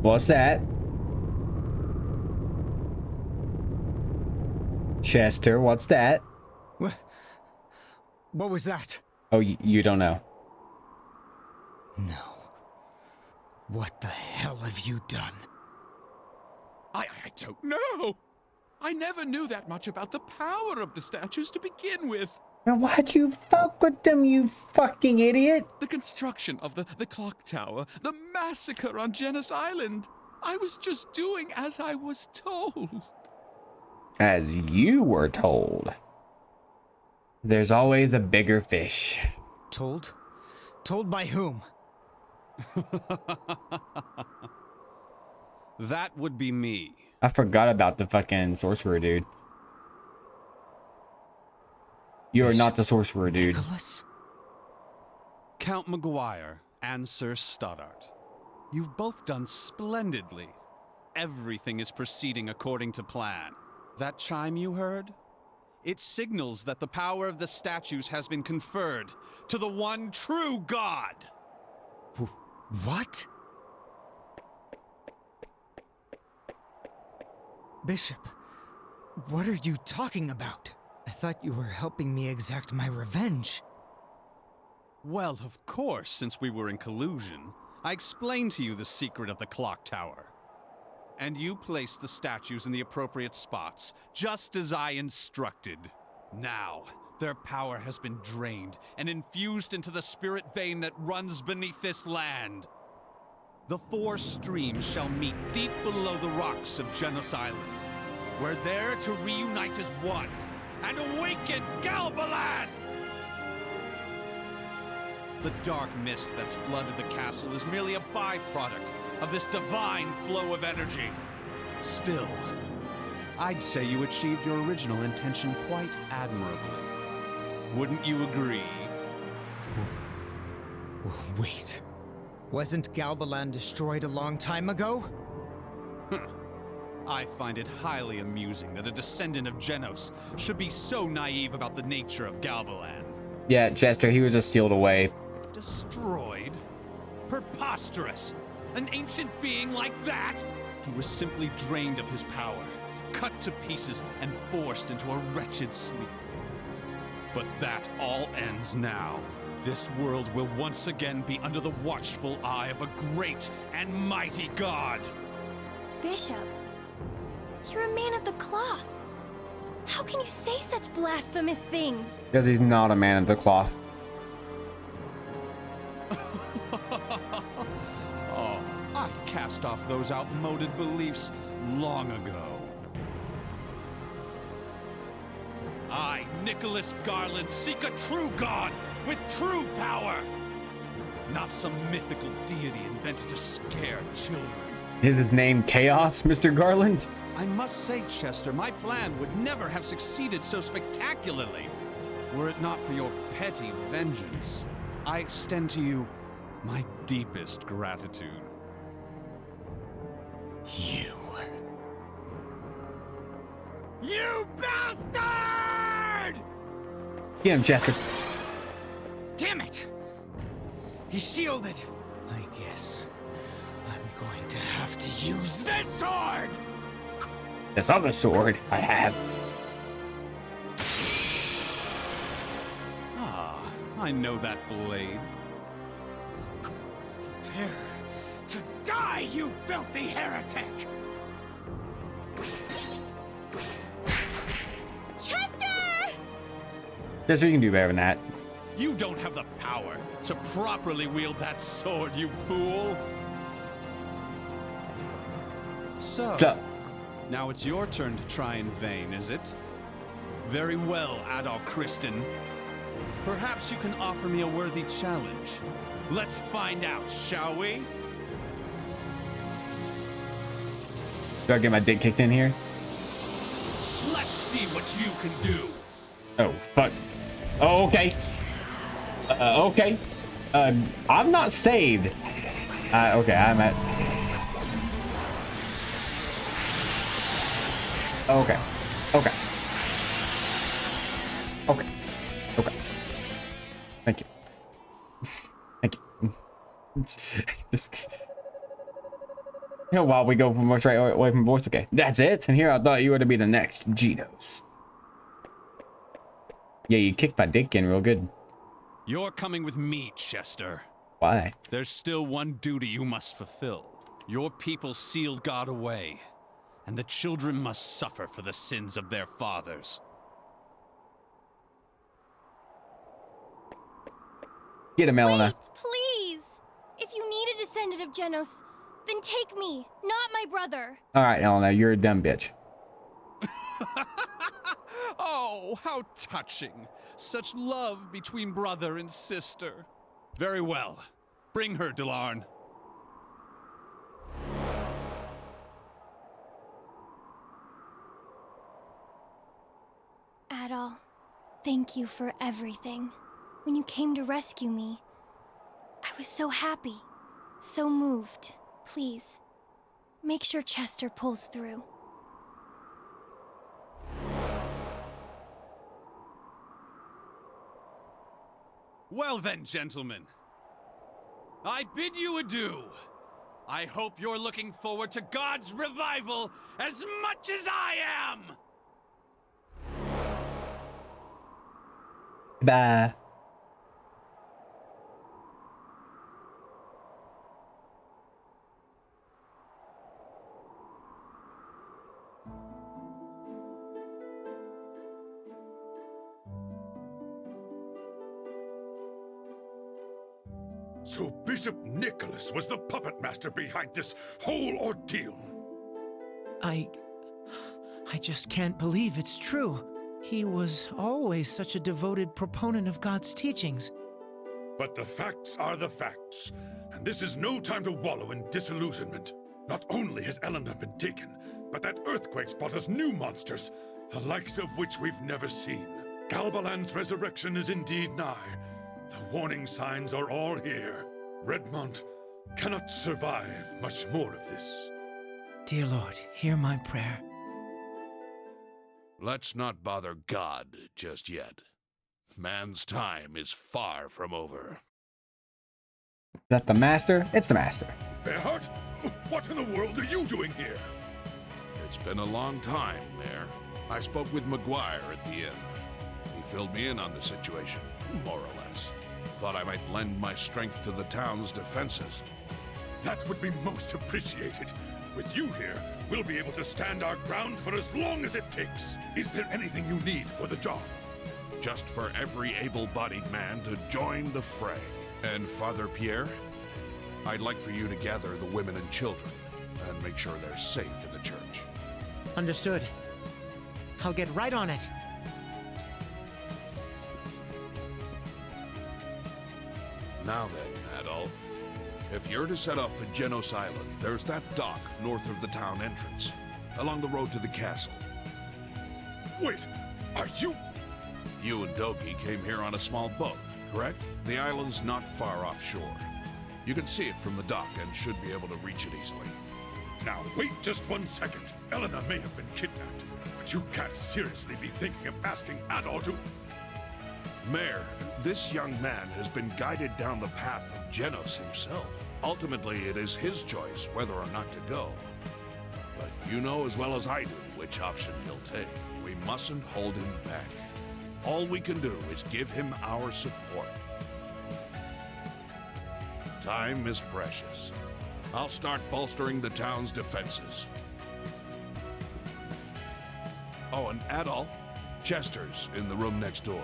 B: What's that? Chester, what's that?
D: What was that?
B: Oh, you don't know.
D: No. What the hell have you done?
C: I
K: I don't know. I never knew that much about the power of the statues to begin with.
B: Now why'd you fuck with them, you fucking idiot?
K: The construction of the clock tower, the massacre on Genos Island. I was just doing as I was told.
B: As you were told. There's always a bigger fish.
D: Told? Told by whom?
K: That would be me.
B: I forgot about the fucking sorcerer dude. You're not the sorcerer dude.
D: Nicholas?
K: Count Maguire and Sir Stoddart. You've both done splendidly. Everything is proceeding according to plan. That chime you heard? It signals that the power of the statues has been conferred to the one true God.
D: What? Bishop, what are you talking about? I thought you were helping me exact my revenge.
K: Well, of course, since we were in collusion, I explained to you the secret of the clock tower. And you placed the statues in the appropriate spots, just as I instructed. Now, their power has been drained and infused into the spirit vein that runs beneath this land. The four streams shall meet deep below the rocks of Genos Island. We're there to reunite as one and awaken Galbalan! The dark mist that's flooded the castle is merely a byproduct of this divine flow of energy. Still, I'd say you achieved your original intention quite admirably. Wouldn't you agree?
D: Wait. Wasn't Galbalan destroyed a long time ago?
K: I find it highly amusing that a descendant of Genos should be so naive about the nature of Galbalan.
B: Yeah, Chester, he was just sealed away.
K: Destroyed? Preposterous! An ancient being like that? He was simply drained of his power, cut to pieces, and forced into a wretched sleep. But that all ends now. This world will once again be under the watchful eye of a great and mighty God.
F: Bishop, you're a man of the cloth. How can you say such blasphemous things?
B: Because he's not a man of the cloth.
K: Oh, I cast off those outmoded beliefs long ago. I, Nicholas Garland, seek a true God with true power. Not some mythical deity invented to scare children.
B: Is his name Chaos, Mr. Garland?
K: I must say, Chester, my plan would never have succeeded so spectacularly were it not for your petty vengeance. I extend to you my deepest gratitude. You bastard!
B: Get him, Chester.
D: Damn it! He shielded. I guess I'm going to have to use this sword!
B: This other sword I have.
K: Ah, I know that blade.
D: Prepare to die, you filthy heretic!
F: Chester!
B: Chester, you can do better than that.
K: You don't have the power to properly wield that sword, you fool! So, now it's your turn to try in vain, is it? Very well, Adol Kristen. Perhaps you can offer me a worthy challenge. Let's find out, shall we?
B: Do I get my dick kicked in here?
K: Let's see what you can do.
B: Oh, fuck. Oh, okay. Okay. I'm not saved. Okay, I'm at... Okay. Okay. Okay. Okay. Thank you. Thank you. You know, while we go from right away from voice, okay. That's it. And here I thought you were to be the next Genos. Yeah, you kicked my dick in real good.
K: You're coming with me, Chester.
B: Why?
K: There's still one duty you must fulfill. Your people sealed God away, and the children must suffer for the sins of their fathers.
B: Get him, Elena.
F: Wait, please! If you need a descendant of Genos, then take me, not my brother.
B: All right, Elena, you're a dumb bitch.
K: Oh, how touching. Such love between brother and sister. Very well. Bring her, Delarn.
F: Adol, thank you for everything. When you came to rescue me, I was so happy, so moved. Please, make sure Chester pulls through.
K: Well then, gentlemen. I bid you adieu. I hope you're looking forward to God's revival as much as I am!
B: Bye.
H: So Bishop Nicholas was the puppet master behind this whole ordeal.
I: I just can't believe it's true. He was always such a devoted proponent of God's teachings.
H: But the facts are the facts, and this is no time to wallow in disillusionment. Not only has Elena been taken, but that earthquake's brought us new monsters, the likes of which we've never seen. Galbalan's resurrection is indeed nigh. The warning signs are all here. Redmont cannot survive much more of this.
I: Dear Lord, hear my prayer.
C: Let's not bother God just yet. Man's time is far from over.
B: Is that the master? It's the master.
H: Bearhart? What in the world are you doing here?
C: It's been a long time, Mayor. I spoke with Maguire at the inn. He filled me in on the situation, more or less. Thought I might lend my strength to the town's defenses.
H: That would be most appreciated. With you here, we'll be able to stand our ground for as long as it takes. Is there anything you need for the job?
C: Just for every able-bodied man to join the fray. And Father Pierre, I'd like for you to gather the women and children and make sure they're safe in the church.
I: Understood. I'll get right on it.
C: Now then, Adol, if you're to set off for Genos Island, there's that dock north of the town entrance, along the road to the castle.
H: Wait, are you...
C: You and Dogi came here on a small boat, correct? The island's not far offshore. You can see it from the dock and should be able to reach it easily.
H: Now, wait just 1 second. Elena may have been kidnapped, but you can't seriously be thinking of asking Adol to...
C: Mayor, this young man has been guided down the path of Genos himself. Ultimately, it is his choice whether or not to go. But you know as well as I do which option he'll take. We mustn't hold him back. All we can do is give him our support. Time is precious. I'll start bolstering the town's defenses. Oh, and Adol, Chester's in the room next door.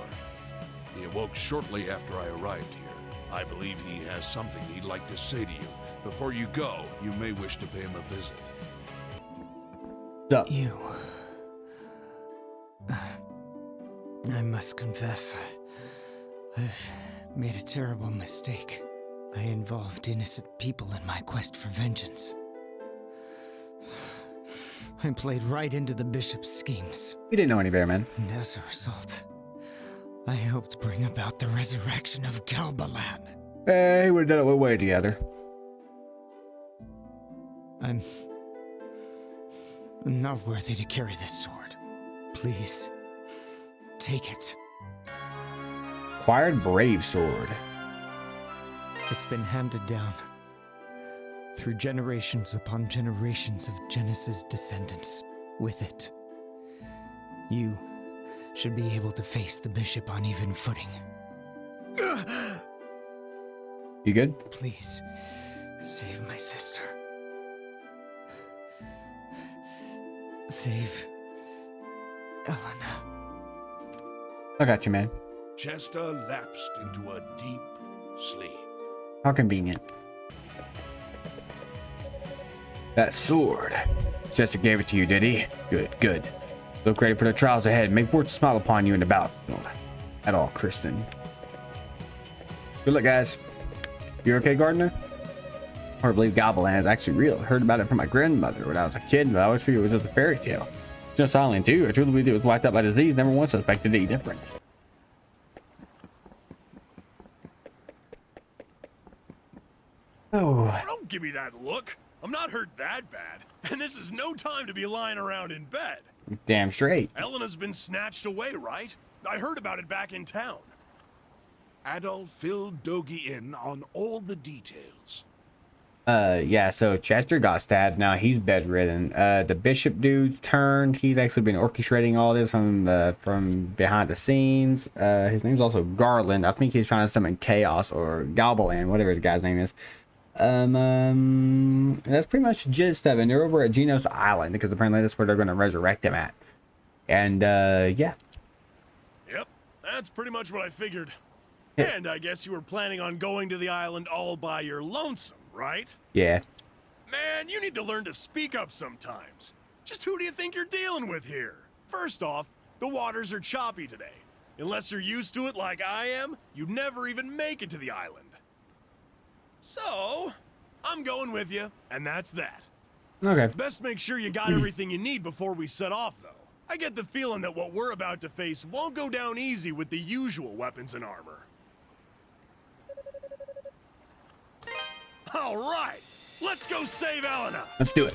C: He awoke shortly after I arrived here. I believe he has something he'd like to say to you. Before you go, you may wish to pay him a visit.
D: You... I must confess, I've made a terrible mistake. I involved innocent people in my quest for vengeance. I played right into the bishop's schemes.
B: You didn't know any better, man.
D: And as a result, I helped bring about the resurrection of Galbalan.
B: Hey, we did it way together.
D: I'm not worthy to carry this sword. Please, take it.
B: Acquired Brave Sword.
D: It's been handed down through generations upon generations of Genos' descendants. With it, you should be able to face the bishop on even footing.
B: You good?
D: Please, save my sister. Save Elena.
B: I got you, man.
C: Chester lapsed into a deep sleep.
B: How convenient. That sword. Chester gave it to you, did he? Good, good. Look ready for the trials ahead. May fortune smile upon you in the battlefield. At all, Kristen. Good luck, guys. You okay, Gardner? I believe Gobbleland is actually real. I heard about it from my grandmother when I was a kid, but I always figured it was just a fairy tale. Just Island too. I truly believe it was wiped out by disease. Never once suspected any different. Oh.
A: Don't give me that look. I'm not hurt that bad. And this is no time to be lying around in bed.
B: Damn straight.
A: Elena's been snatched away, right? I heard about it back in town.
C: Adolf filled Dogie in on all the details.
B: Yeah, so Chester got stabbed. Now he's bedridden. The bishop dude's turned. He's actually been orchestrating all this from behind the scenes. His name's also Garland. I think he's trying to summon chaos or Gobbleland, whatever his guy's name is. That's pretty much the gist of it. They're over at Genos Island because apparently that's where they're going to resurrect him at. And yeah.
A: Yep, that's pretty much what I figured.
B: Yeah.
A: And I guess you were planning on going to the island all by your lonesome, right?
B: Yeah.
A: Man, you need to learn to speak up sometimes. Just who do you think you're dealing with here? First off, the waters are choppy today. Unless you're used to it like I am, you'd never even make it to the island. So, I'm going with you, and that's that.
B: Okay.
A: Best make sure you got everything you need before we set off, though. I get the feeling that what we're about to face won't go down easy with the usual weapons and armor. All right, let's go save Elena.
B: Let's do it.